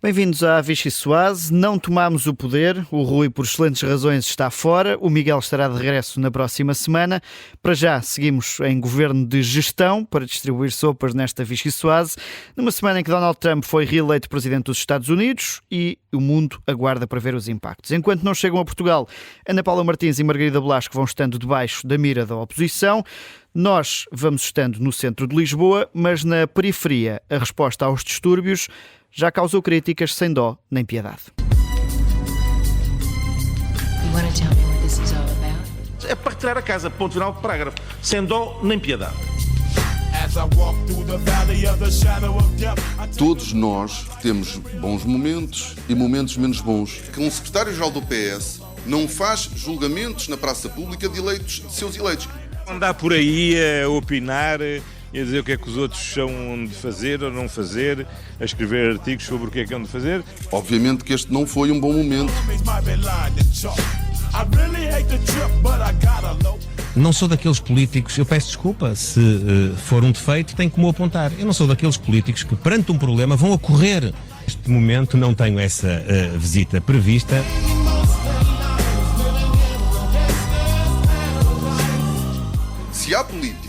Bem-vindos à Vichy Soase. Não tomámos o poder, o Rui, por excelentes razões, está fora, o Miguel estará de regresso na próxima semana. Para já, seguimos em governo de gestão para distribuir sopas nesta Vichy Soase, numa semana em que Donald Trump foi reeleito presidente dos Estados Unidos e o mundo aguarda para ver os impactos. Enquanto não chegam a Portugal, Ana Paula Martins e Margarida Blasco vão estando debaixo da mira da oposição. Nós vamos estando no centro de Lisboa, mas na periferia a resposta aos distúrbios já causou críticas sem dó nem piedade. É para retirar a casa, ponto final do parágrafo. Sem dó nem piedade. Todos nós temos bons momentos e momentos menos bons. Que um secretário-geral do PS não faz julgamentos na praça pública de seus eleitos. Andar por aí a opinar e a dizer o que é que os outros são de fazer ou não fazer, a escrever artigos sobre o que é que hão de fazer. Obviamente que este não foi um bom momento. Não sou daqueles políticos, eu peço desculpa, se for um defeito tem que me apontar. Eu não sou daqueles políticos que perante um problema vão a correr. Neste momento não tenho essa visita prevista. Se há político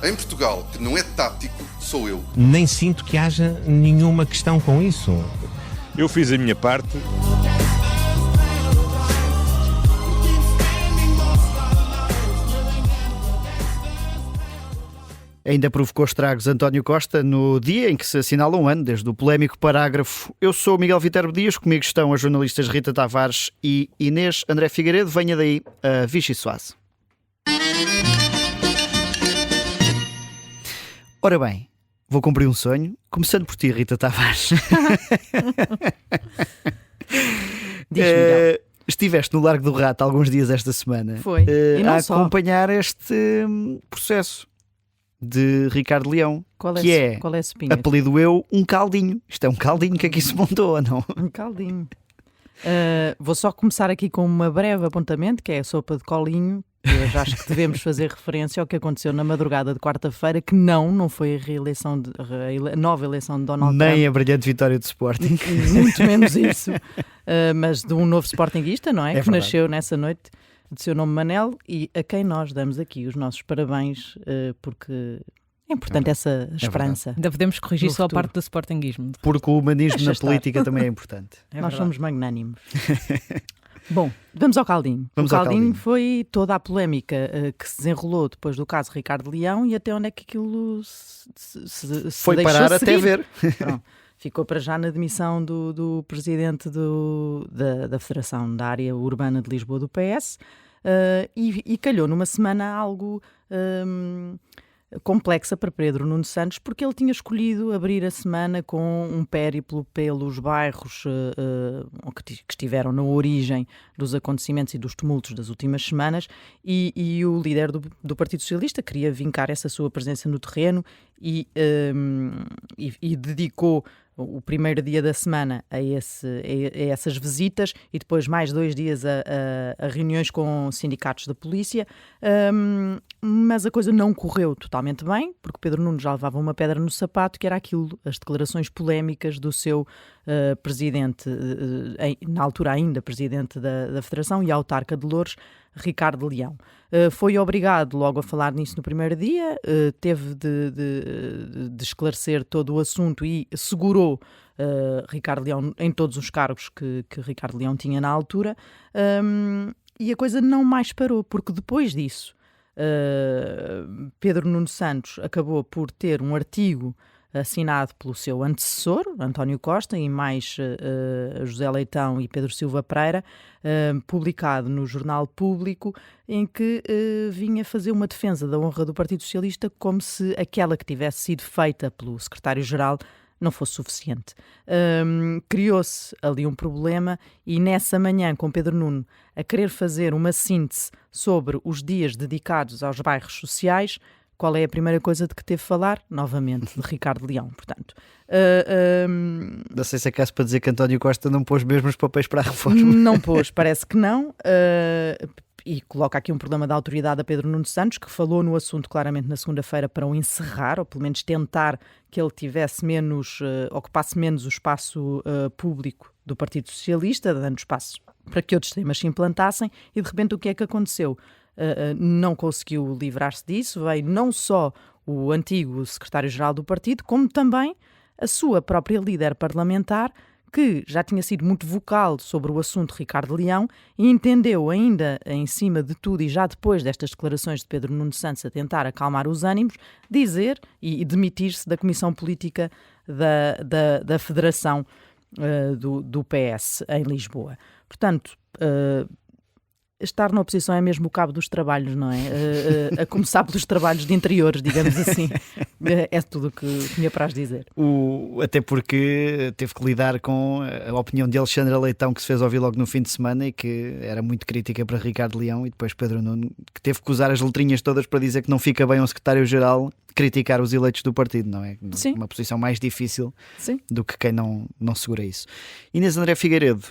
em Portugal que não é tático, sou eu. Nem sinto que haja nenhuma questão com isso. Eu fiz a minha parte. Ainda provocou estragos António Costa no dia em que se assinala um ano desde o polémico parágrafo. Eu sou o Miguel Viterbo Dias, comigo estão as jornalistas Rita Tavares e Inês André Figueiredo. Venha daí a Vichy Soase. Ora bem, vou cumprir um sonho, começando por ti, Rita Tavares. Estiveste no Largo do Rato alguns dias esta semana. Foi. E não a só. acompanhar este processo de Ricardo Leão, Qual é que é, a espinha? apelido eu, um caldinho. Isto é um caldinho que aqui se montou, ou não? Um caldinho. Vou só começar aqui com uma breve apontamento, que é a sopa de colinho. Eu já acho que devemos fazer referência ao que aconteceu na madrugada de quarta-feira, que não foi a nova eleição de Donald Trump. Nem a brilhante vitória do Sporting. Muito menos isso. Mas de um novo sportinguista, não é? Que verdade. nasceu nessa noite, de seu nome Manel, e a quem nós damos aqui os nossos parabéns, porque é importante essa esperança. Ainda podemos corrigir No só a futuro. parte do sportinguismo. Porque o humanismo na Estar. política também é importante. Nós somos magnânimos. Bom, vamos ao caldinho. Vamos o ao caldinho caldinho. foi toda a polémica que se desenrolou depois do caso Ricardo Leão e até onde é que aquilo se Foi deixou parar até seguir. ver. Pronto. Ficou para já na demissão do presidente da Federação da Área Urbana de Lisboa do PS e calhou numa semana algo complexa para Pedro Nuno Santos, porque ele tinha escolhido abrir a semana com um périplo pelos bairros que estiveram na origem dos acontecimentos e dos tumultos das últimas semanas e o líder do Partido Socialista queria vincar essa sua presença no terreno e dedicou o primeiro dia da semana a essas visitas e depois mais 2 dias a reuniões com sindicatos da polícia, mas a coisa não correu totalmente bem, porque Pedro Nuno já levava uma pedra no sapato, que era aquilo, as declarações polémicas do seu presidente, na altura ainda presidente da Federação e autarca de Loures, Ricardo Leão. Foi obrigado logo a falar nisso no primeiro dia, teve de esclarecer todo o assunto e segurou Ricardo Leão em todos os cargos que Ricardo Leão tinha na altura, e a coisa não mais parou, porque depois disso Pedro Nuno Santos acabou por ter um artigo assinado pelo seu antecessor, António Costa, e mais José Leitão e Pedro Silva Pereira, publicado no Jornal Público, em que vinha fazer uma defesa da honra do Partido Socialista como se aquela que tivesse sido feita pelo secretário-geral não fosse suficiente. Criou-se ali um problema e nessa manhã, com Pedro Nuno a querer fazer uma síntese sobre os dias dedicados aos bairros sociais, qual é a primeira coisa de que teve a falar? Novamente, de Ricardo Leão, portanto. Não sei se é caso para dizer que António Costa não pôs mesmo os papéis para a reforma. Não pôs, parece que não. E coloca aqui um problema de autoridade a Pedro Nuno Santos, que falou no assunto claramente na segunda-feira para o encerrar, ou pelo menos tentar que ele tivesse menos, ocupasse menos o espaço público do Partido Socialista, dando espaço para que outros temas se implantassem, e de repente o que é que aconteceu? Não conseguiu livrar-se disso, veio não só o antigo secretário-geral do partido, como também a sua própria líder parlamentar, que já tinha sido muito vocal sobre o assunto, Ricardo Leão, e entendeu ainda em cima de tudo e já depois destas declarações de Pedro Nuno Santos a tentar acalmar os ânimos, dizer e demitir-se da Comissão Política da Federação do PS em Lisboa. Portanto, estar na oposição é mesmo o cabo dos trabalhos, não é? A começar pelos trabalhos de interiores, digamos assim. É tudo o que me apraz dizer. Até porque teve que lidar com a opinião de Alexandra Leitão, que se fez ouvir logo no fim de semana e que era muito crítica para Ricardo Leão, e depois Pedro Nuno, que teve que usar as letrinhas todas para dizer que não fica bem um secretário-geral criticar os eleitos do partido, não é? Sim. Uma posição mais difícil Sim. do que quem não segura isso. Inês André Figueiredo,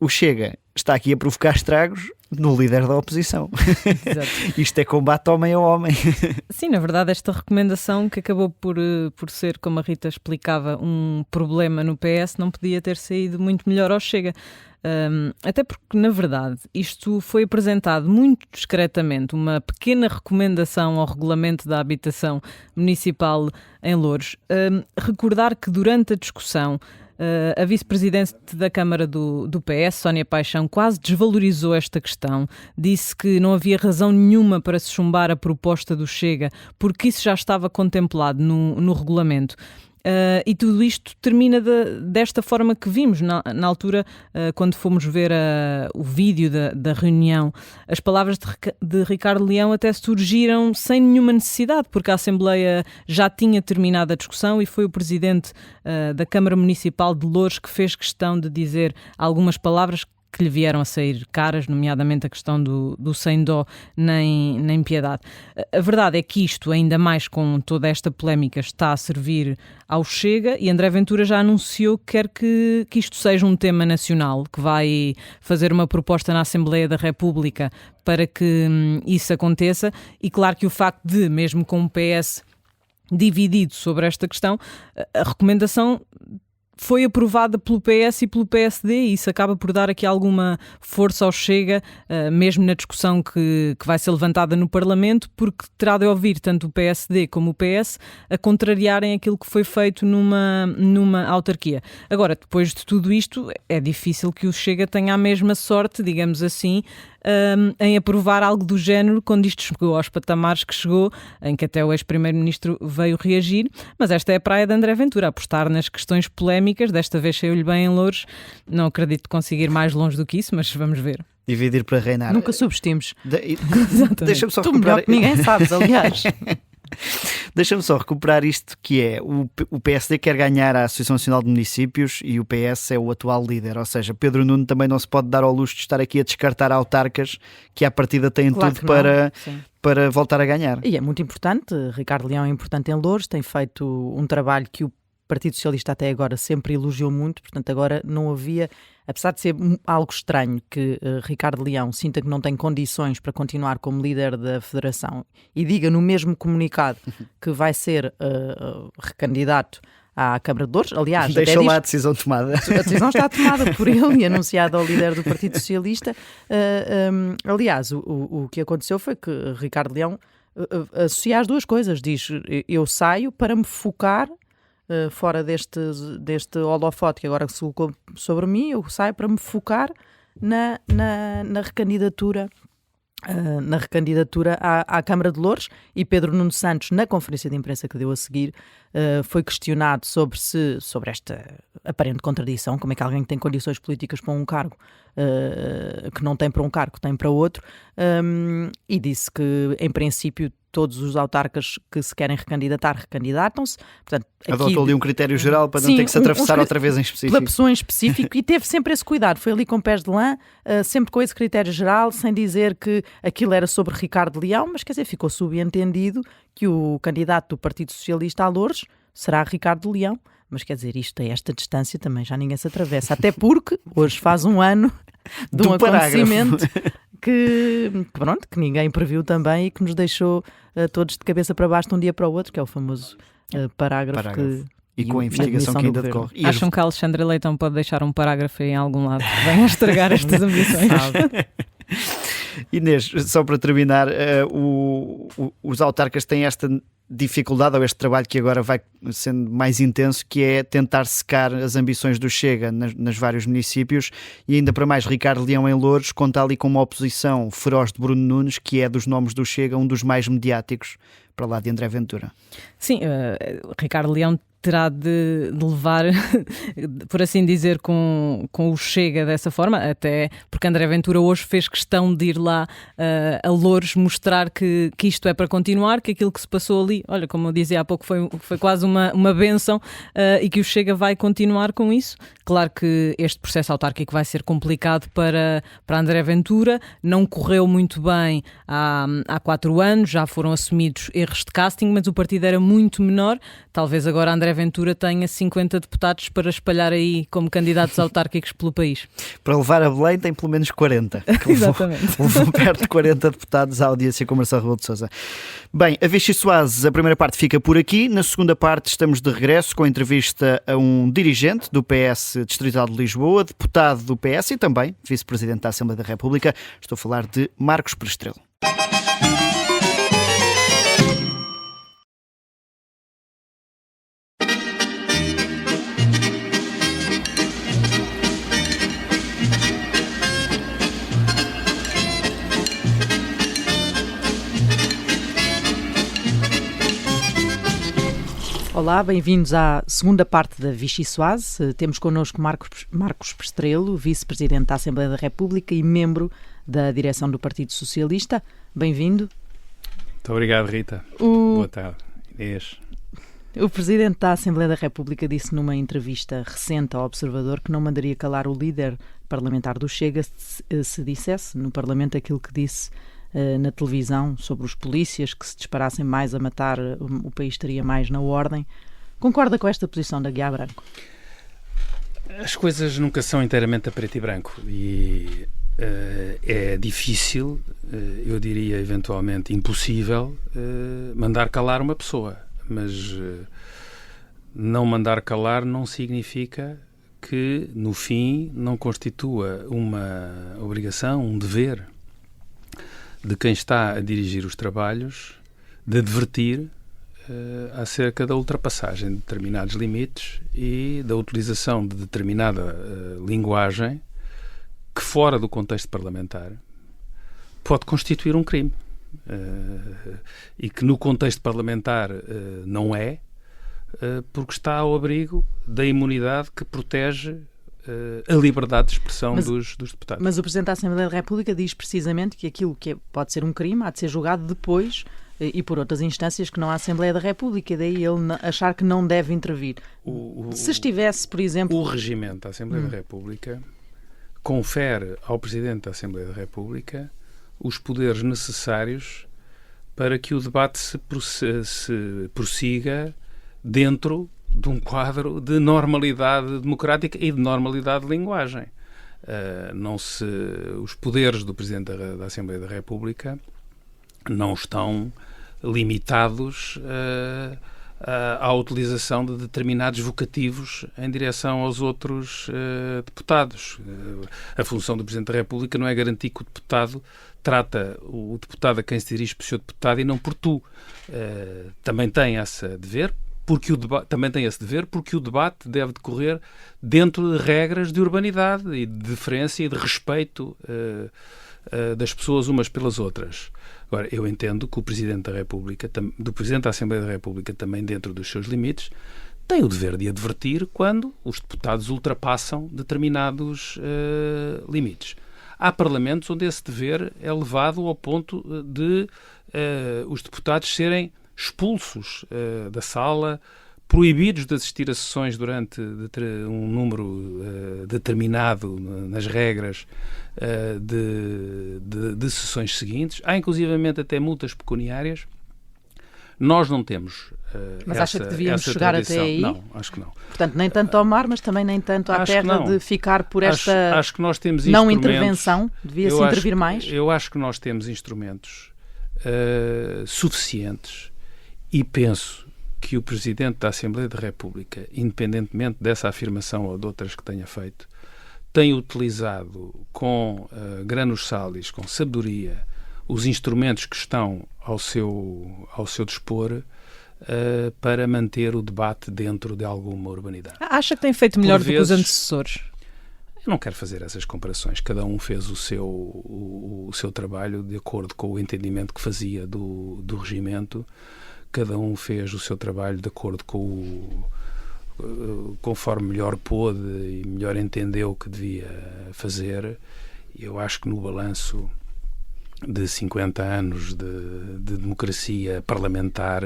o Chega está aqui a provocar estragos no líder da oposição. Exato. Isto é combate homem a homem. Sim, na verdade, esta recomendação que acabou por ser, como a Rita explicava, um problema no PS, não podia ter saído muito melhor ao Chega. Até porque, na verdade, isto foi apresentado muito discretamente, uma pequena recomendação ao regulamento da habitação municipal em Loures. Recordar que durante a discussão a vice-presidente da Câmara do PS, Sónia Paixão, quase desvalorizou esta questão, disse que não havia razão nenhuma para se chumbar a proposta do Chega, porque isso já estava contemplado no regulamento. E tudo isto termina desta forma que vimos na altura, quando fomos ver o vídeo da reunião. As palavras de Ricardo Leão até surgiram sem nenhuma necessidade, porque a Assembleia já tinha terminado a discussão e foi o presidente da Câmara Municipal de Loures que fez questão de dizer algumas palavras que lhe vieram a sair caras, nomeadamente a questão do sem dó nem piedade. A verdade é que isto, ainda mais com toda esta polémica, está a servir ao Chega, e André Ventura já anunciou que quer que isto seja um tema nacional, que vai fazer uma proposta na Assembleia da República para que isso aconteça, e claro que o facto de, mesmo com o PS dividido sobre esta questão, a recomendação foi aprovada pelo PS e pelo PSD, e isso acaba por dar aqui alguma força ao Chega, mesmo na discussão que vai ser levantada no Parlamento, porque terá de ouvir tanto o PSD como o PS a contrariarem aquilo que foi feito numa autarquia. Agora, depois de tudo isto, é difícil que o Chega tenha a mesma sorte, digamos assim, em aprovar algo do género quando isto chegou aos patamares que chegou, em que até o ex-primeiro-ministro veio reagir. Mas esta é a praia de André Ventura, apostar nas questões polémicas. Desta vez saiu-lhe bem em Loures. Não acredito conseguir mais longe do que isso, mas vamos ver. Dividir para reinar. Nunca subestimes. Deixa-me só Tu recuperar... melhor que ninguém sabes, aliás. Deixa-me só recuperar isto, que é o PSD quer ganhar a Associação Nacional de Municípios e o PS é o atual líder, ou seja, Pedro Nuno também não se pode dar ao luxo de estar aqui a descartar autarcas que à partida têm Claro tudo que para voltar a ganhar. E é muito importante, Ricardo Leão é importante em Loures, tem feito um trabalho que o Partido Socialista até agora sempre elogiou muito, portanto agora não havia, apesar de ser algo estranho que Ricardo Leão sinta que não tem condições para continuar como líder da Federação e diga no mesmo comunicado que vai ser recandidato à Câmara de Loures, aliás, Deixa lá a decisão tomada. A decisão está tomada por ele e anunciada ao líder do Partido Socialista. Aliás, o que aconteceu foi que Ricardo Leão associa as duas coisas, diz: eu saio para me focar fora deste holofote que agora se colocou sobre mim, eu saio para me focar na recandidatura à Câmara de Loures. E Pedro Nuno Santos, na conferência de imprensa que deu a seguir, foi questionado sobre esta aparente contradição, como é que alguém que tem condições políticas para um cargo que não tem para um cargo, tem para outro, e disse que, em princípio, todos os autarcas que se querem recandidatam-se. Portanto, adotou ali um critério geral para não sim, ter que se atravessar outra vez em específico. Pela pessoa em específico, e teve sempre esse cuidado. Foi ali com pés de lã, sempre com esse critério geral, sem dizer que aquilo era sobre Ricardo Leão, mas quer dizer, ficou subentendido que o candidato do Partido Socialista a Loures será Ricardo Leão. Mas quer dizer, isto a esta distância também já ninguém se atravessa. Até porque hoje faz um ano de um acontecimento que ninguém previu também e que nos deixou todos de cabeça para baixo de um dia para o outro, que é o famoso parágrafo. E com a investigação que ainda decorre. Acham que a Alexandra Leitão pode deixar um parágrafo em algum lado que venha a estragar estas ambições? Inês, só para terminar, os autarcas têm esta dificuldade, ou este trabalho que agora vai sendo mais intenso, que é tentar secar as ambições do Chega nos vários municípios, e ainda para mais Ricardo Leão em Loures conta ali com uma oposição feroz de Bruno Nunes, que é dos nomes do Chega um dos mais mediáticos, para lá de André Ventura. Sim, Ricardo Leão terá de levar, por assim dizer, com o Chega dessa forma, até porque André Ventura hoje fez questão de ir lá a Loures mostrar que isto é para continuar, que aquilo que se passou ali, olha, como eu dizia há pouco, foi quase uma bênção, e que o Chega vai continuar com isso. Claro que este processo autárquico vai ser complicado para André Ventura, não correu muito bem há 4 anos, já foram assumidos erros de casting, mas o partido era muito menor. Talvez agora André Ventura tenha 50 deputados para espalhar aí como candidatos autárquicos pelo país. Para levar a Belém tem pelo menos 40. Exatamente. Levou perto de 40 deputados à audiência com Marcelo Rebelo de Sousa. Bem, a Vichy Soares, a primeira parte fica por aqui. Na segunda parte estamos de regresso com a entrevista a um dirigente do PS Distrital de Lisboa, deputado do PS e também vice-presidente da Assembleia da República. Estou a falar de Marcos Prestrelo. Olá, bem-vindos à segunda parte da Vichy Soares. Temos connosco Marcos Prestrelo, vice-presidente da Assembleia da República e membro da direção do Partido Socialista. Bem-vindo. Muito obrigado, Rita. Boa tarde, Inês. O presidente da Assembleia da República disse numa entrevista recente ao Observador que não mandaria calar o líder parlamentar do Chega se dissesse no Parlamento aquilo que disse na televisão sobre os polícias, que se disparassem mais a matar, o país estaria mais na ordem. Concorda com esta posição da Guiá Branco? As coisas nunca são inteiramente a preto e branco e é difícil, eu diria eventualmente impossível, mandar calar uma pessoa, mas não mandar calar não significa que no fim não constitua uma obrigação, um dever de quem está a dirigir os trabalhos, de advertir acerca da ultrapassagem de determinados limites e da utilização de determinada linguagem que, fora do contexto parlamentar, pode constituir um crime. E que no contexto parlamentar não é, porque está ao abrigo da imunidade que protege a liberdade de expressão dos deputados. Mas o Presidente da Assembleia da República diz precisamente que aquilo que pode ser um crime há de ser julgado depois e por outras instâncias que não a Assembleia da República, e daí ele achar que não deve intervir. Se estivesse, por exemplo... O regimento da Assembleia da República confere ao Presidente da Assembleia da República os poderes necessários para que o debate se prossiga dentro de um quadro de normalidade democrática e de normalidade de linguagem. Os poderes do Presidente da Assembleia da República não estão limitados à utilização de determinados vocativos em direção aos outros deputados. A função do Presidente da República não é garantir que o deputado trata o deputado a quem se dirige por seu deputado e não por tu. Também tem esse dever, porque o debate deve decorrer dentro de regras de urbanidade e de deferência e de respeito das pessoas umas pelas outras. Agora, eu entendo que o Presidente da República, do Presidente da Assembleia da República, também dentro dos seus limites, tem o dever de advertir quando os deputados ultrapassam determinados limites. Há parlamentos onde esse dever é levado ao ponto de os deputados serem expulsos da sala, proibidos de assistir a sessões durante um número determinado nas regras de sessões seguintes. Há inclusivamente até multas pecuniárias Nós não temos Mas acha que devíamos chegar tradição. até aí? Não, acho que não. Portanto, nem tanto ao mar, mas também nem tanto à Acho terra, que não. de ficar por esta Acho que nós temos não instrumentos. intervenção? Devia-se Eu acho- intervir mais? Eu acho que nós temos instrumentos suficientes e penso que o Presidente da Assembleia da República, independentemente dessa afirmação ou de outras que tenha feito, tem utilizado com granos salis, com sabedoria, os instrumentos que estão ao seu dispor para manter o debate dentro de alguma urbanidade. Acha que tem feito melhor do que os vezes- antecessores? Eu não quero fazer essas comparações. Cada um fez o seu trabalho de acordo com o entendimento que fazia do regimento. Cada um fez o seu trabalho de acordo com conforme melhor pôde e melhor entendeu que devia fazer. Eu acho que no balanço de 50 anos de democracia parlamentar,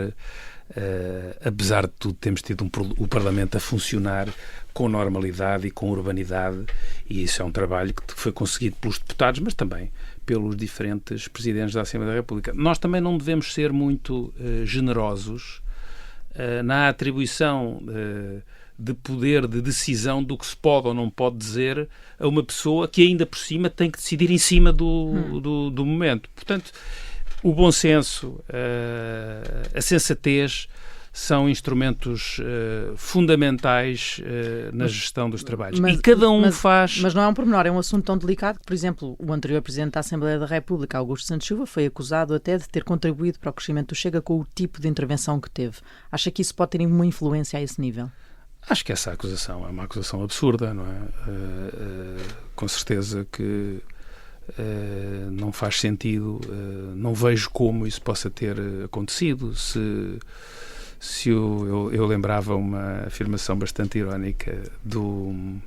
apesar de tudo, temos tido o Parlamento a funcionar com normalidade e com urbanidade, e isso é um trabalho que foi conseguido pelos deputados, mas também pelos diferentes presidentes da Assembleia da República. Nós também não devemos ser muito generosos na atribuição de poder de decisão do que se pode ou não pode dizer a uma pessoa que ainda por cima tem que decidir em cima do momento. Portanto, o bom senso, a sensatez são instrumentos fundamentais na gestão dos trabalhos. E cada um faz... Mas não é um pormenor, é um assunto tão delicado que, por exemplo, o anterior Presidente da Assembleia da República, Augusto Santos Silva, foi acusado até de ter contribuído para o crescimento do Chega com o tipo de intervenção que teve. Acha que isso pode ter uma influência a esse nível? Acho que essa acusação é uma acusação absurda, não é? Com certeza que não faz sentido, não vejo como isso possa ter acontecido. Eu lembrava uma afirmação bastante irónica do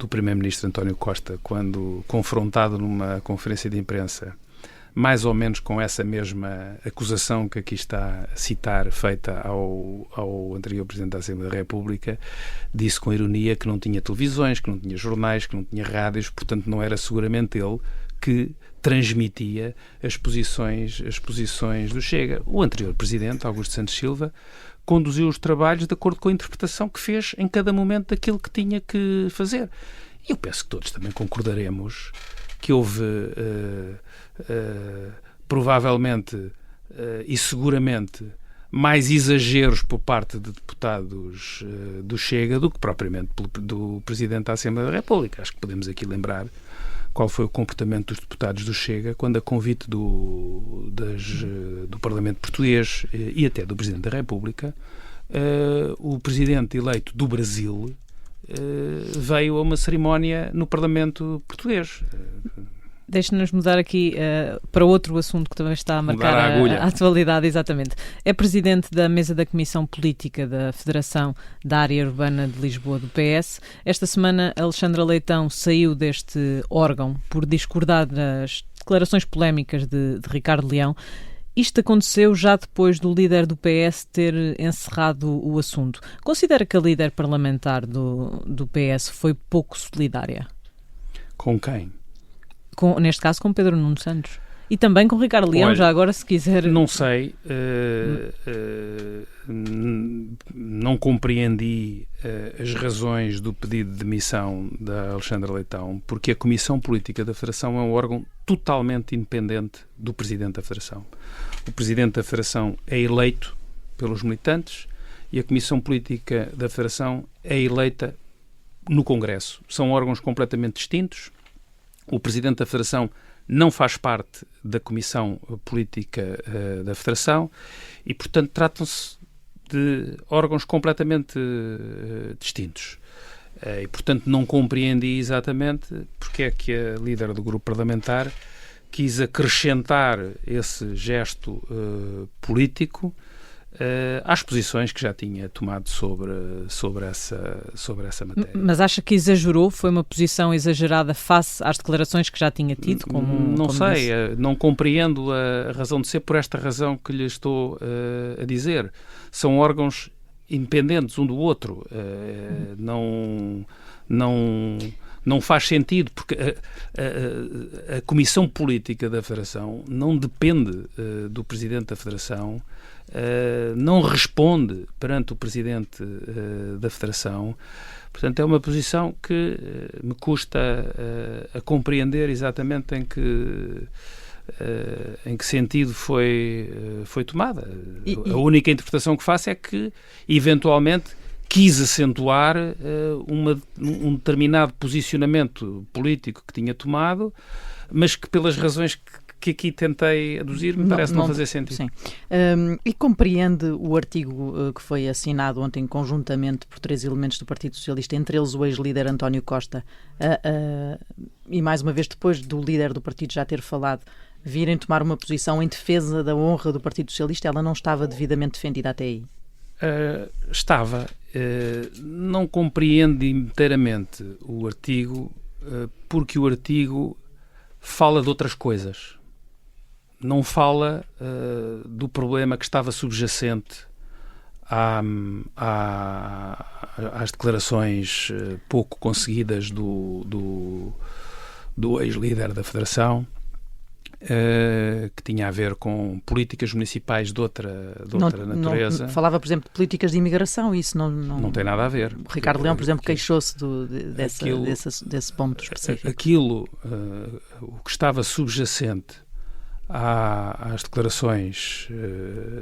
Primeiro-Ministro António Costa, quando confrontado numa conferência de imprensa, mais ou menos com essa mesma acusação que aqui está a citar, feita ao anterior Presidente da Assembleia da República, disse com ironia que não tinha televisões, que não tinha jornais, que não tinha rádios, portanto não era seguramente ele que transmitia as posições do Chega. O anterior Presidente, Augusto Santos Silva, conduziu os trabalhos de acordo com a interpretação que fez em cada momento daquilo que tinha que fazer. E eu penso que todos também concordaremos que houve provavelmente e seguramente mais exageros por parte de deputados do Chega do que propriamente do Presidente da Assembleia da República. Acho que podemos aqui lembrar qual foi o comportamento dos deputados do Chega quando, a convite do Parlamento Português e até do Presidente da República, o Presidente eleito do Brasil veio a uma cerimónia no Parlamento Português. Deixe-nos mudar aqui para outro assunto que também está a marcar a atualidade, exatamente. É presidente da mesa da Comissão Política da Federação da Área Urbana de Lisboa, do PS. Esta semana, Alexandra Leitão saiu deste órgão por discordar das declarações polémicas de Ricardo Leão. Isto aconteceu já depois do líder do PS ter encerrado o assunto. Considera que a líder parlamentar do PS foi pouco solidária? Com quem? Neste caso com Pedro Nuno Santos. E também com Ricardo Leão, já agora, se quiser... Não sei. Não compreendi as razões do pedido de demissão da Alexandra Leitão, porque a Comissão Política da Federação é um órgão totalmente independente do Presidente da Federação. O Presidente da Federação é eleito pelos militantes e a Comissão Política da Federação é eleita no Congresso. São órgãos completamente distintos. O Presidente da Federação não faz parte da Comissão Política da Federação e, portanto, tratam-se de órgãos completamente distintos. E, portanto, não compreendi exatamente porque é que a líder do grupo parlamentar quis acrescentar esse gesto político às posições que já tinha tomado sobre essa matéria. Mas acha que exagerou? Foi uma posição exagerada face às declarações que já tinha tido? Não sei, não compreendo a razão de ser por esta razão que lhe estou a dizer. São órgãos independentes um do outro. Não faz sentido, porque a Comissão Política da Federação não depende do Presidente da Federação não responde perante o Presidente da Federação. Portanto, é uma posição que me custa a compreender exatamente em que sentido foi tomada. A única interpretação que faço é que, eventualmente, quis acentuar um determinado posicionamento político que tinha tomado, mas que, pelas razões que aqui tentei aduzir, me parece não fazer sentido. Sim. E compreende o artigo que foi assinado ontem conjuntamente por 3 elementos do Partido Socialista, entre eles o ex-líder António Costa, e mais uma vez, depois do líder do partido já ter falado, virem tomar uma posição em defesa da honra do Partido Socialista? Ela não estava devidamente defendida até aí? Estava. Não compreendo inteiramente o artigo, porque o artigo fala de outras coisas. Não fala do problema que estava subjacente às declarações pouco conseguidas do ex-líder da Federação, que tinha a ver com políticas municipais de outra natureza. Não, falava, por exemplo, de políticas de imigração, isso não tem nada a ver. O Ricardo Leão, por exemplo, queixou-se desse ponto específico. O que estava subjacente às declarações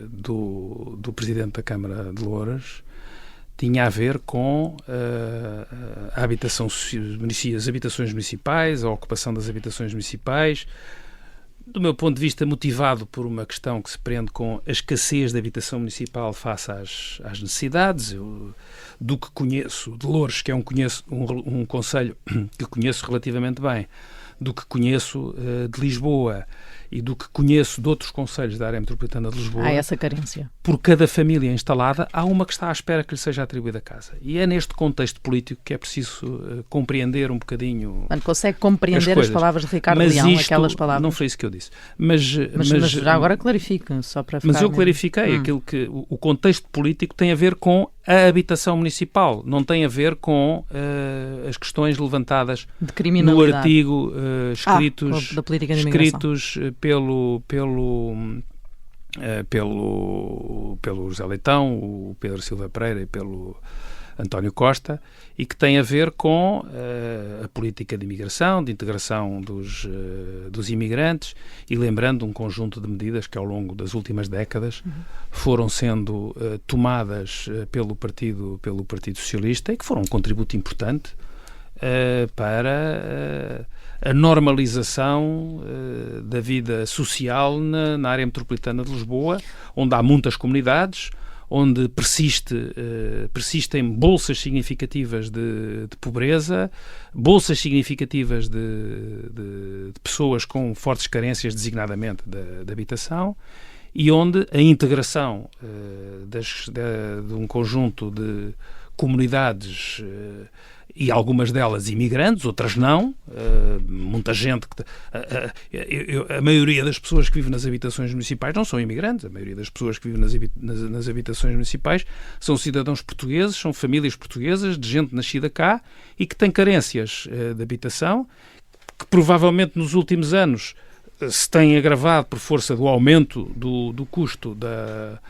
do Presidente da Câmara de Louras tinha a ver com as habitações municipais, a ocupação das habitações municipais, do meu ponto de vista motivado por uma questão que se prende com a escassez de habitação municipal face às necessidades. Eu, do que conheço de Loures, que é um concelho que conheço relativamente bem, do que conheço de Lisboa e do que conheço de outros concelhos da área metropolitana de Lisboa. Há essa carência. Por cada família instalada, há uma que está à espera que lhe seja atribuída a casa. E é neste contexto político que é preciso compreender um bocadinho. Mano, consegue compreender as palavras de Ricardo Leão, aquelas palavras? Não foi isso que eu disse. Mas já agora clarifica, só para ficar... Mas eu clarifiquei aquilo que o contexto político tem a ver com a habitação municipal, não tem a ver com as questões levantadas no artigo da política de imigração. escritos pelo José Leitão, o Pedro Silva Pereira e pelo António Costa, e que tem a ver com a política de imigração, de integração dos imigrantes, e lembrando um conjunto de medidas que ao longo das últimas décadas foram sendo tomadas pelo Partido Socialista e que foram um contributo importante para a normalização da vida social na área metropolitana de Lisboa, onde há muitas comunidades, onde persistem bolsas significativas de pobreza, bolsas significativas de pessoas com fortes carências, designadamente de habitação, e onde a integração de um conjunto de comunidades, e algumas delas imigrantes, outras não, muita gente a maioria das pessoas que vivem nas habitações municipais não são imigrantes, a maioria das pessoas que vivem nas habitações municipais são cidadãos portugueses, são famílias portuguesas, de gente nascida cá e que têm carências de habitação, que provavelmente nos últimos anos se têm agravado por força do aumento do custo da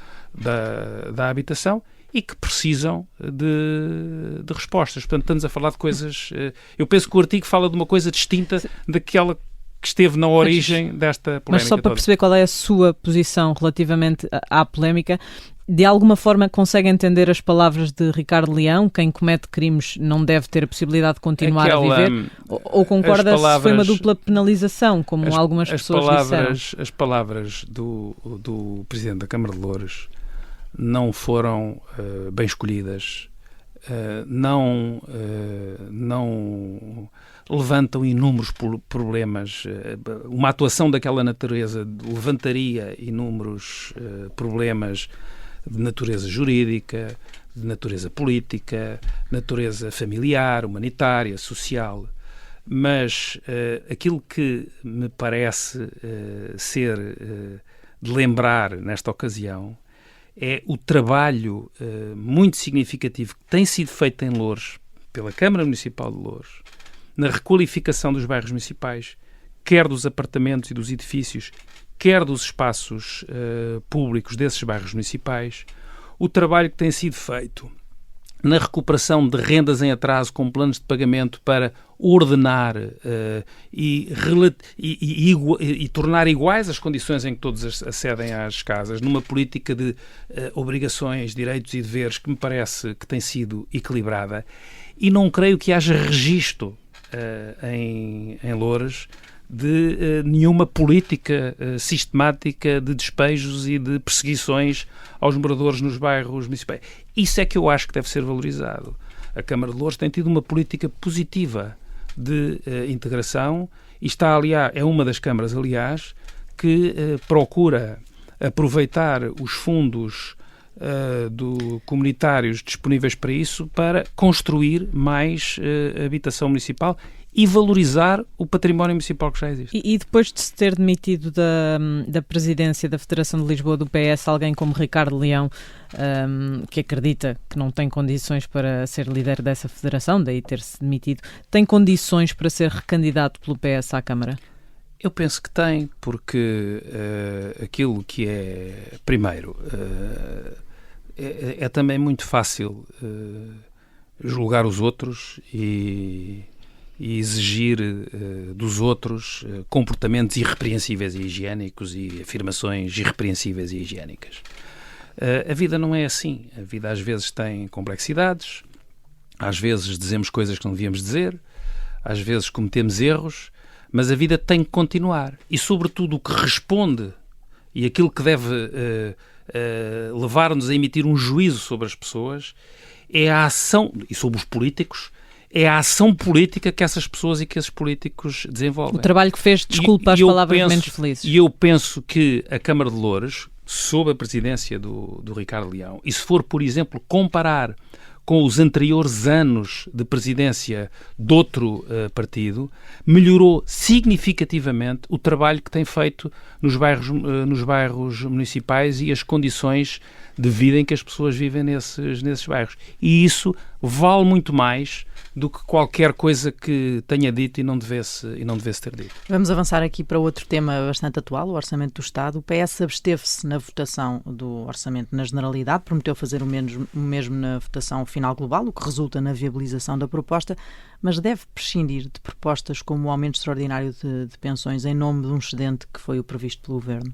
habitação, e que precisam de respostas. Portanto, estamos a falar de coisas... Eu penso que o artigo fala de uma coisa distinta daquela que esteve na origem desta polémica. Mas só para perceber qual é a sua posição relativamente à polémica, de alguma forma consegue entender as palavras de Ricardo Leão? Quem comete crimes não deve ter a possibilidade de continuar a viver? Ou concorda se foi uma dupla penalização, como algumas pessoas disseram? As palavras do Presidente da Câmara de Loures não foram bem escolhidas, não levantam inúmeros problemas. Uma atuação daquela natureza levantaria inúmeros problemas de natureza jurídica, de natureza política, de natureza familiar, humanitária, social. Mas aquilo que me parece ser de lembrar nesta ocasião é o trabalho muito significativo que tem sido feito em Loures, pela Câmara Municipal de Loures, na requalificação dos bairros municipais, quer dos apartamentos e dos edifícios, quer dos espaços públicos desses bairros municipais, o trabalho que tem sido feito na recuperação de rendas em atraso com planos de pagamento para ordenar e tornar iguais as condições em que todos acedem às casas, numa política de obrigações, direitos e deveres que me parece que tem sido equilibrada, e não creio que haja registro em Loures de nenhuma política sistemática de despejos e de perseguições aos moradores nos bairros municipais. Isso é que eu acho que deve ser valorizado. A Câmara de Loures tem tido uma política positiva de integração e está, aliás, é uma das câmaras, aliás, que procura aproveitar os fundos comunitários disponíveis para isso para construir mais habitação municipal e valorizar o património municipal que já existe. E depois de se ter demitido da presidência da Federação de Lisboa do PS, alguém como Ricardo Leão, que acredita que não tem condições para ser líder dessa federação, daí ter-se demitido, tem condições para ser recandidato pelo PS à Câmara? Eu penso que tem, porque aquilo que é, primeiro, é também muito fácil julgar os outros e exigir dos outros comportamentos irrepreensíveis e higiênicos e afirmações irrepreensíveis e higiênicas. A vida não é assim. A vida às vezes tem complexidades, às vezes dizemos coisas que não devíamos dizer, às vezes cometemos erros, mas a vida tem que continuar. E, sobretudo, o que responde e aquilo que deve levar-nos a emitir um juízo sobre as pessoas é a ação, e sobre os políticos, é a ação política que essas pessoas e que esses políticos desenvolvem. O trabalho que fez, desculpa as palavras menos felizes. E eu penso que a Câmara de Loures, sob a presidência do Ricardo Leão, e se for, por exemplo, comparar com os anteriores anos de presidência de outro partido, melhorou significativamente o trabalho que tem feito nos bairros municipais e as condições de vida em que as pessoas vivem nesses bairros. E isso vale muito mais do que qualquer coisa que tenha dito e não devesse ter dito. Vamos avançar aqui para outro tema bastante atual, o Orçamento do Estado. O PS absteve-se na votação do Orçamento na Generalidade, prometeu fazer o mesmo na votação final global, o que resulta na viabilização da proposta, mas deve prescindir de propostas como o aumento extraordinário de pensões em nome de um excedente que foi o previsto pelo Governo.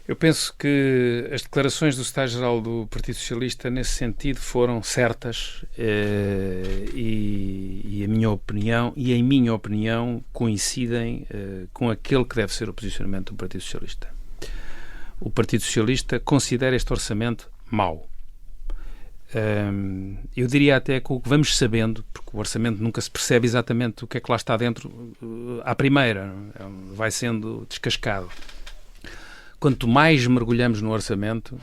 Eu penso que as declarações do Secretário-Geral do Partido Socialista nesse sentido foram certas e em minha opinião coincidem com aquele que deve ser o posicionamento do Partido Socialista. O Partido Socialista considera este orçamento mau. Eu diria até que o que vamos sabendo, porque o orçamento nunca se percebe exatamente o que é que lá está dentro à primeira, vai sendo descascado. Quanto mais mergulhamos no orçamento,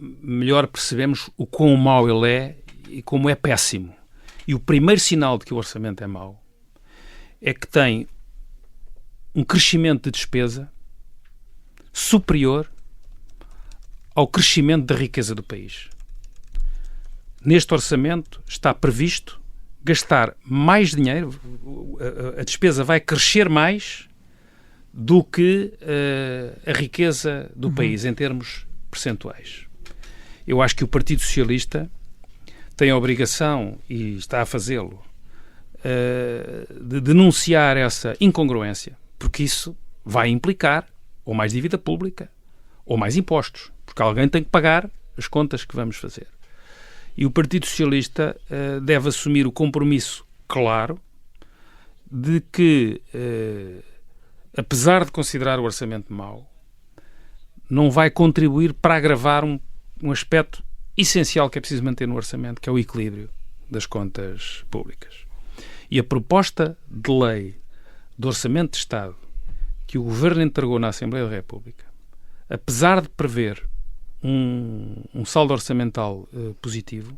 melhor percebemos o quão mau ele é e como é péssimo. E o primeiro sinal de que o orçamento é mau é que tem um crescimento de despesa superior ao crescimento da riqueza do país. Neste orçamento está previsto gastar mais dinheiro, a despesa vai crescer mais do que a riqueza do país, em termos percentuais. Eu acho que o Partido Socialista tem a obrigação, e está a fazê-lo, de denunciar essa incongruência, porque isso vai implicar ou mais dívida pública ou mais impostos, porque alguém tem que pagar as contas que vamos fazer. E o Partido Socialista deve assumir o compromisso claro de que apesar de considerar o orçamento mau, não vai contribuir para agravar um aspecto essencial que é preciso manter no orçamento, que é o equilíbrio das contas públicas. E a proposta de lei do Orçamento de Estado que o Governo entregou na Assembleia da República, apesar de prever um saldo orçamental positivo,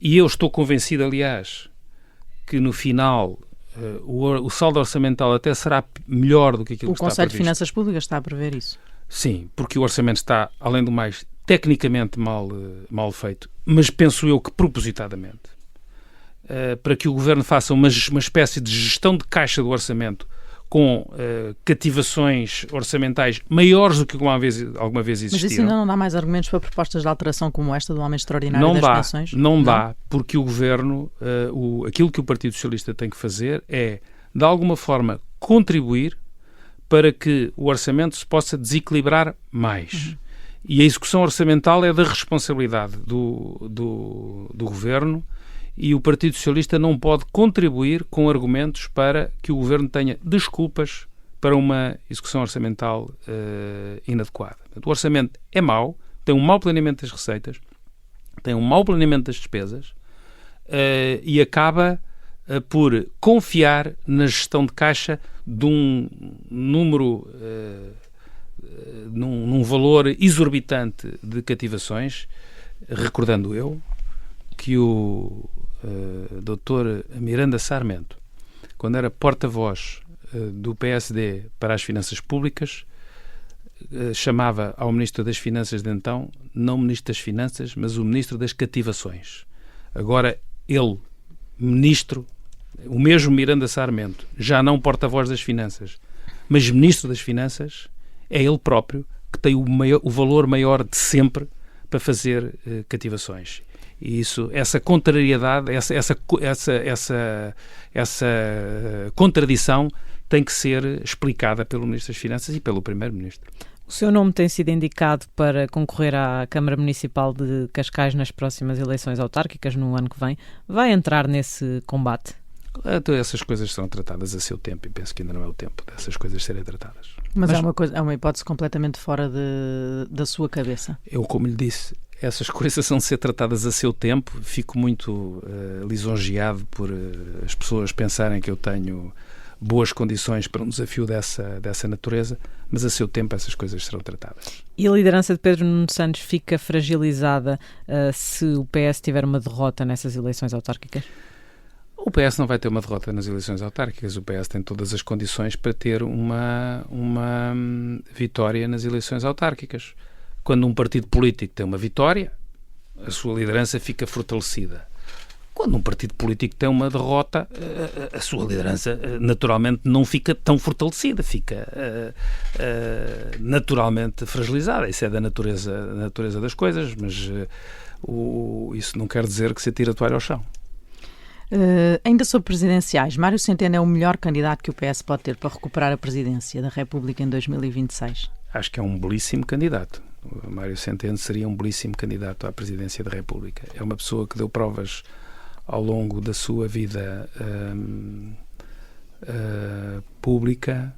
e eu estou convencido, aliás, que no final o saldo orçamental até será melhor do que aquilo que está previsto. O Conselho de Finanças Públicas está a prever isso. Sim, porque o orçamento está, além do mais, tecnicamente mal feito, mas penso eu que propositadamente, para que o Governo faça uma espécie de gestão de caixa do orçamento com cativações orçamentais maiores do que alguma vez existiram. Mas isso ainda não dá mais argumentos para propostas de alteração como esta do aumento extraordinário das pensões? Não dá, porque o Governo, aquilo que o Partido Socialista tem que fazer é, de alguma forma, contribuir para que o orçamento se possa desequilibrar mais. E a execução orçamental é da responsabilidade do Governo, e o Partido Socialista não pode contribuir com argumentos para que o Governo tenha desculpas para uma execução orçamental inadequada. O orçamento é mau, tem um mau planeamento das receitas, tem um mau planeamento das despesas e acaba por confiar na gestão de caixa de um número, num valor exorbitante de cativações, recordando eu que o Dr. Miranda Sarmento, quando era porta-voz do PSD para as finanças públicas, chamava ao Ministro das Finanças de então, não Ministro das Finanças, mas o Ministro das Cativações. Agora, ele, Ministro, o mesmo Miranda Sarmento, já não porta-voz das Finanças, mas Ministro das Finanças, é ele próprio que tem o valor maior de sempre para fazer cativações. E essa contrariedade, essa contradição tem que ser explicada pelo Ministro das Finanças e pelo Primeiro-Ministro. O seu nome tem sido indicado para concorrer à Câmara Municipal de Cascais nas próximas eleições autárquicas, no ano que vem. Vai entrar nesse combate? Então, essas coisas serão tratadas a seu tempo e penso que ainda não é o tempo dessas coisas serem tratadas. Mas é uma hipótese completamente fora da sua cabeça. Eu, como lhe disse, essas coisas são de ser tratadas a seu tempo. Fico muito lisonjeado por as pessoas pensarem que eu tenho boas condições para um desafio dessa natureza, mas a seu tempo essas coisas serão tratadas. E a liderança de Pedro Nuno Santos fica fragilizada se o PS tiver uma derrota nessas eleições autárquicas? O PS não vai ter uma derrota nas eleições autárquicas. O PS tem todas as condições para ter uma vitória nas eleições autárquicas. Quando um partido político tem uma vitória, a sua liderança fica fortalecida. Quando um partido político tem uma derrota, a sua liderança naturalmente não fica tão fortalecida, fica naturalmente fragilizada. Isso é da natureza das coisas, mas isso não quer dizer que se atire a toalha ao chão. Ainda sobre presidenciais, Mário Centeno é o melhor candidato que o PS pode ter para recuperar a presidência da República em 2026? Acho que é um belíssimo candidato. O Mário Centeno seria um belíssimo candidato à presidência da República. É uma pessoa que deu provas ao longo da sua vida pública,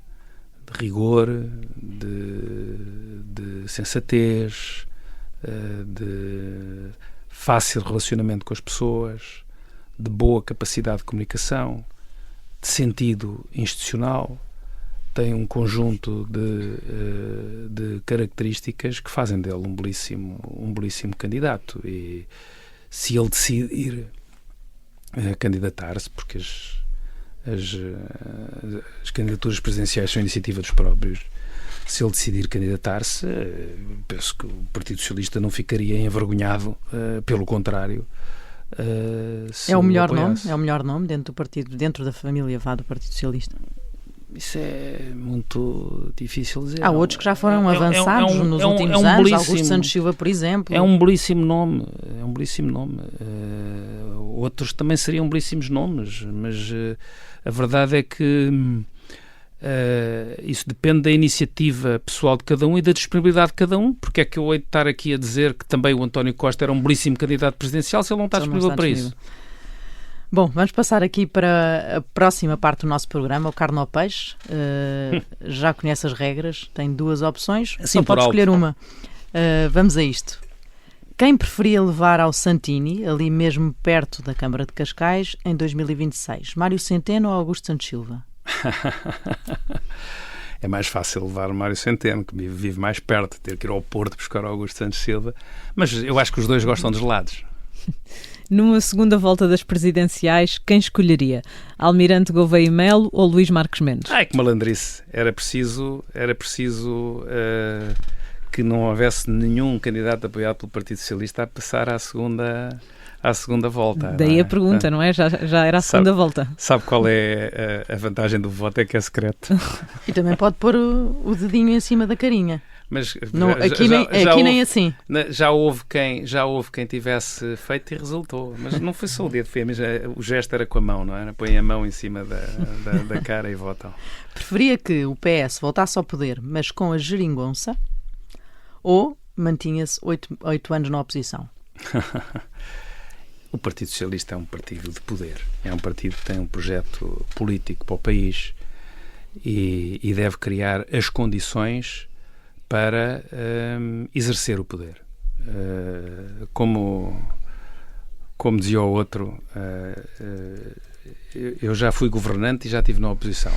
de rigor, de sensatez, de fácil relacionamento com as pessoas, de boa capacidade de comunicação, de sentido institucional. Tem um conjunto de características que fazem dele um belíssimo candidato. E se ele decidir candidatar-se, porque as candidaturas presidenciais são iniciativa dos próprios, se ele decidir candidatar-se, penso que o Partido Socialista não ficaria envergonhado, pelo contrário. É o melhor nome? É o melhor nome dentro do partido, dentro da família do Partido Socialista? Isso é muito difícil dizer. Há outros que já foram avançados nos últimos anos, Augusto Santos Silva, por exemplo. É um belíssimo nome, outros também seriam belíssimos nomes, mas a verdade é que isso depende da iniciativa pessoal de cada um e da disponibilidade de cada um. Porque é que eu hei de estar aqui a dizer que também o António Costa era um belíssimo candidato presidencial se ele não está disponível para isso? Bom, vamos passar aqui para a próxima parte do nosso programa, o Carne ao Peixe. Já conhece as regras, tem duas opções, assim, só pode escolher uma. Vamos a isto. Quem preferia levar ao Santini, ali mesmo perto da Câmara de Cascais, em 2026? Mário Centeno ou Augusto Santos Silva? É mais fácil levar o Mário Centeno, que vive mais perto, ter que ir ao Porto buscar o Augusto Santos Silva, mas eu acho que os dois gostam de gelados. Numa segunda volta das presidenciais, quem escolheria? Almirante Gouveia e Melo ou Luís Marques Mendes? Ai, que malandrice! Era preciso que não houvesse nenhum candidato apoiado pelo Partido Socialista a passar à à segunda volta. Daí a pergunta, não é? Já era a segunda volta. Sabe qual é a vantagem do voto? É que é secreto. E também pode pôr o dedinho em cima da carinha. Mas Não, aqui nem assim. Já houve quem tivesse feito e resultou. Mas não foi só o dedo, o gesto era com a mão, não era? Põem a mão em cima da cara e votam. Preferia que o PS voltasse ao poder, mas com a geringonça, ou mantinha-se 8 anos na oposição? O Partido Socialista é um partido de poder. É um partido que tem um projeto político para o país e deve criar as condições para exercer o poder. Como dizia o outro, eu já fui governante e já estive na oposição.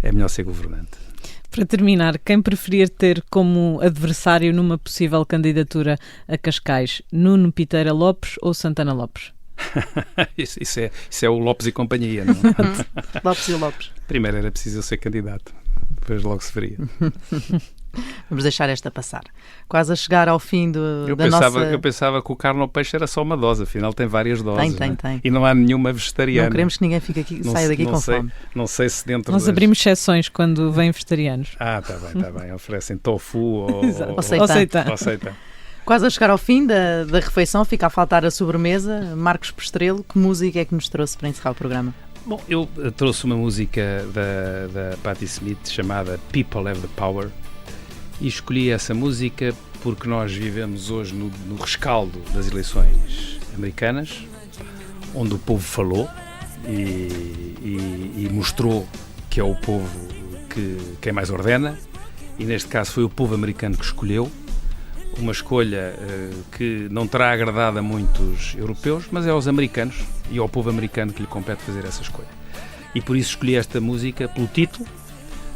É melhor ser governante. Para terminar, quem preferir ter como adversário numa possível candidatura a Cascais, Nuno Piteira Lopes ou Santana Lopes? Isso é o Lopes e companhia, não é? Lopes e Lopes. Primeiro era preciso eu ser candidato, depois logo se veria. Vamos deixar esta passar. Quase a chegar ao fim Eu pensava que o carne ao peixe era só uma dose, afinal tem várias doses. Tem. E não há nenhuma vegetariana. Não queremos que ninguém saia daqui com fome. Não sei se dentro Nós abrimos exceções quando vêm vegetarianos. Está bem. Oferecem tofu ou Aceita. Quase a chegar ao fim da refeição, fica a faltar a sobremesa. Marcos Postrelo, que música é que nos trouxe para encerrar o programa? Bom, eu trouxe uma música da Patti Smith chamada People Have the Power e escolhi essa música porque nós vivemos hoje no rescaldo das eleições americanas, onde o povo falou e mostrou que é o povo quem mais ordena, e neste caso foi o povo americano que escolheu. Uma escolha que não terá agradado a muitos europeus, mas é aos americanos e ao povo americano que lhe compete fazer essa escolha. E por isso escolhi esta música pelo título,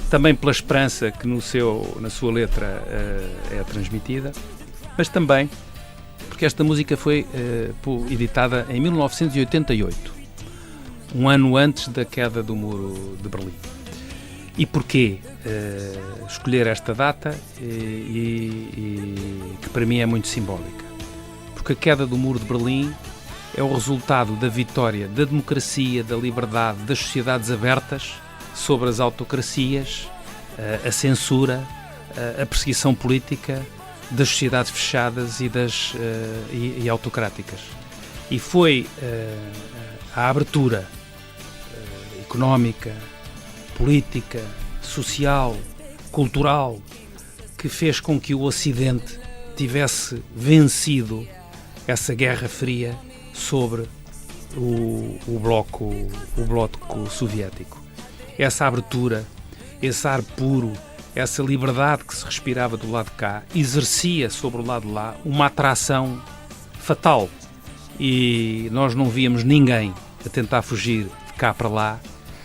também pela esperança que na sua letra é transmitida, mas também porque esta música foi editada em 1988, um ano antes da queda do Muro de Berlim. E porquê escolher esta data e que para mim é muito simbólica? Porque a queda do Muro de Berlim é o resultado da vitória da democracia, da liberdade, das sociedades abertas sobre as autocracias, a censura, a perseguição política das sociedades fechadas e autocráticas. E foi a abertura económica, política, social, cultural, que fez com que o Ocidente tivesse vencido essa Guerra Fria sobre o bloco soviético. Essa abertura, esse ar puro, essa liberdade que se respirava do lado de cá, exercia sobre o lado de lá uma atração fatal. E nós não víamos ninguém a tentar fugir de cá para lá,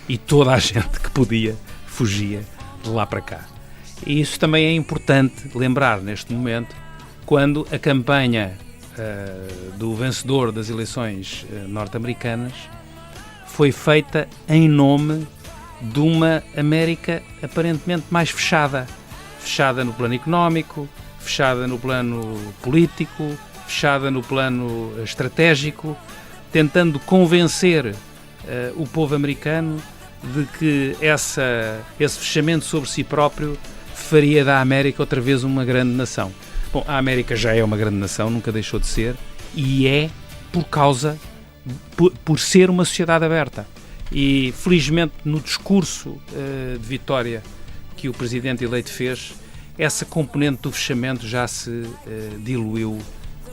e toda a gente que podia fugia de lá para cá. E isso também é importante lembrar neste momento, quando a campanha do vencedor das eleições norte-americanas foi feita em nome de uma América aparentemente mais fechada no plano económico, fechada no plano político, fechada no plano estratégico, tentando convencer o povo americano de que esse fechamento sobre si próprio faria da América outra vez uma grande nação. Bom, a América já é uma grande nação, nunca deixou de ser, e é por ser uma sociedade aberta. E felizmente no discurso de vitória que o presidente eleito fez, essa componente do fechamento já se diluiu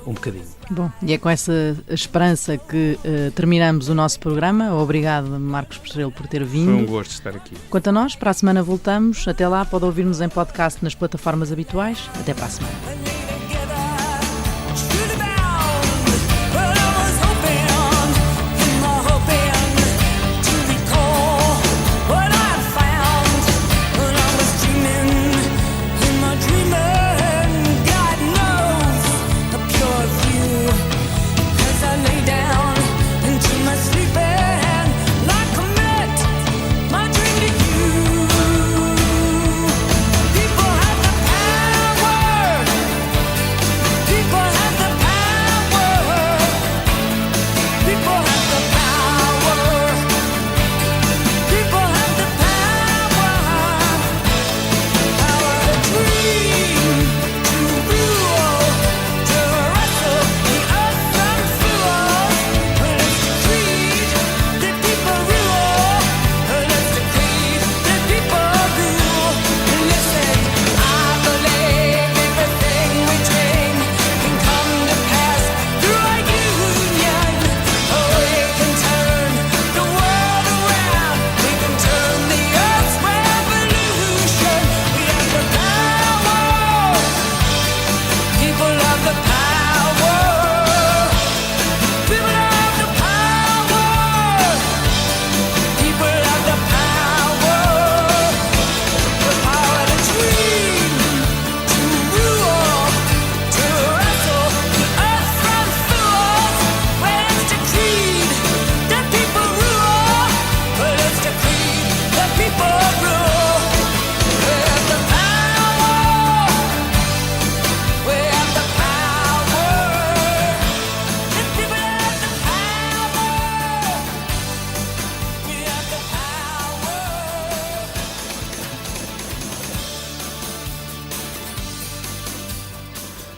um bocadinho. Bom, e é com essa esperança que terminamos o nosso programa. Obrigado, Marcos Postrelo, por ter vindo. Foi um gosto estar aqui. Quanto a nós, para a semana voltamos. Até lá, pode ouvir-nos em podcast nas plataformas habituais. Até para a semana.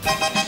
Obrigado.